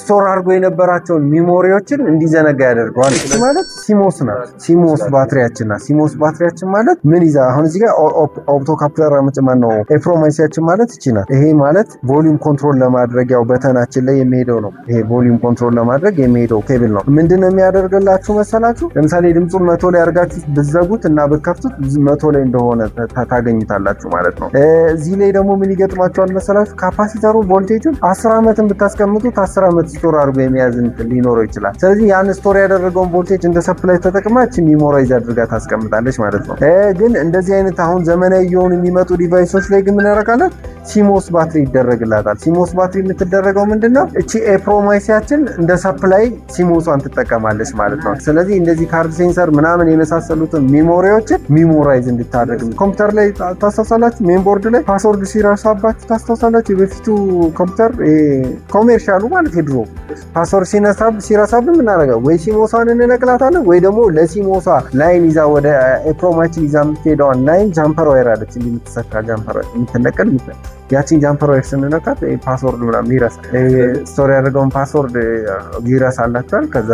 ስቶር አድርጎ የነበራቸውን ሚሞሪዎችን እንዲዘነጋ ያደርገዋል ማለት ሲሞስ ናት። ሲሞስ ባትሪያችን ናት። ሲሞስ ባትሪያችን ማለት ምን ይዛ አሁን እዚህ ጋር ኦፕቶ ካፕለር አመጭማን ነው። ኤፕሮማይሲያችን ማለት እቺ ናት። ይሄ ማለት ቮሊዩም ኮንትሮል ለማድረግ ያው በተናችን ላይ የሚሄደው ነው። ይሄ ቮሊዩም ኮንትሮል ለማድረግ የሚሄደው ኬብል ነው። ምንድነው የሚያደርግላችሁ መሰላችሁ? ለምሳሌ ድምጹን 100 ላይ አድርጋችሁ ብትዘጉት እና ብትከፍቱት 100 ላይ እንደሆነ ታገኙታላችሁ ማለት ነው። እዚህ ላይ ደግሞ ምን ይገጥማችኋል መሰላችሁ? ካፓሲተሩ ቮልቴጁን 10 ዓመትን ብታስቀምጡት 10 ዓመት ስቶር አድርጎ የሚያዝ ሊኖረው ይችላል። ስለዚህ ያን ስቶር ያደረገውን ቮልቴጅ እንደ ሰፕላይ ተጠቅማች ሚሞራይዝ አድርጋ ታስቀምጣለች ማለት ነው። ግን እንደዚህ አይነት አሁን ዘመናዊ የሆኑ የሚመጡ ዲቫይሶች ላይ ግን ምን ያደርጋል? ሲሞስ ባትሪ ይደረግላታል። ሲሞስ ባትሪ የምትደረገው ምንድነው? እቺ ኤፕሮማይሲያችን እንደ ሰፕላይ ሲሞሷን ትጠቀማለች ማለት ነው። ስለዚህ እንደዚህ ካርድ ሴንሰር ምናምን የመሳሰሉትን ሚሞሪዎችን ሚሞራይዝ እንድታደርግ ኮምፒውተር ላይ ታስታውሳላችሁ። ሜንቦርድ ላይ ፓስወርድ ሲረሳባችሁ ታስታውሳላችሁ። የበፊቱ ኮምፒውተር ኮሜርሻሉ ማለት የድሮ ፓስወርድ ሲረሳብን ምናደርገው ወይ ሲሞሷን እንነቅላታለን ወይ ደግሞ ለሲሞሷ ላይን ይዛ ወደ ኤፕሮማችን ይዛ የምትሄደዋን ላይን ጃምፐር ዋይር አለች እንዲህ የምትሰካ ጃምፐር ዋይር የምትነቀል ያቺን ጃምፐር ዋይር ስንነካት ፓስወርድ ምናምን ይረሳል። ስቶሪ ያደረገውን ፓስወርድ ይረሳላችኋል። ከዛ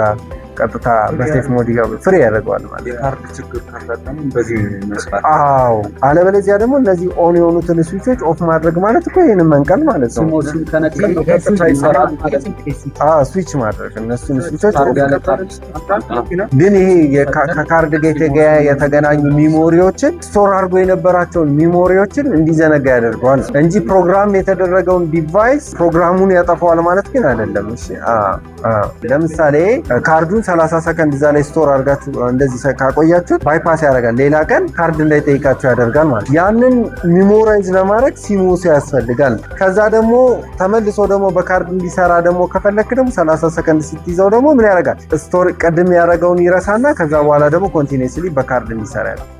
ቀጥታ በሴፍ ሞድ ይገባል። ፍሪ ያደርገዋል ማለት የካርድ ችግር ካጋጠመ በዚህ መስራት። አዎ፣ አለበለዚያ ደግሞ እነዚህ ኦን የሆኑትን ስዊቾች ኦፍ ማድረግ ማለት እኮ ይሄንን መንቀል ማለት ነው። ሲሞሲን ከነቀል ቀጥታ ይሰራል ማለት ነው። ስዊች ማድረግ እነሱን ስዊቾች ግን ይሄ ከካርድ ጋር የተገናኙ ሚሞሪዎችን ስቶር አድርጎ የነበራቸውን ሚሞሪዎችን እንዲዘነጋ ያደርገዋል እንጂ ፕሮግራም የተደረገውን ዲቫይስ ፕሮግራሙን ያጠፋዋል ማለት ግን አይደለም። እሺ ለምሳሌ ካርዱን 30 ሰከንድ እዛ ላይ ስቶር አድርጋችሁ እንደዚህ ካቆያችሁት ባይፓስ ያደርጋል። ሌላ ቀን ካርድ እንዳይጠይቃችሁ ያደርጋል ማለት። ያንን ሚሞራይዝ ለማድረግ ሲሞስ ያስፈልጋል። ከዛ ደግሞ ተመልሶ ደግሞ በካርድ እንዲሰራ ደግሞ ከፈለክ ደግሞ 30 ሰከንድ ስትይዘው ደግሞ ምን ያደርጋል? ስቶር ቀድም ያደረገውን ይረሳና ከዛ በኋላ ደግሞ ኮንቲኒዩስሊ በካርድ እንዲሰራ ያደርጋል።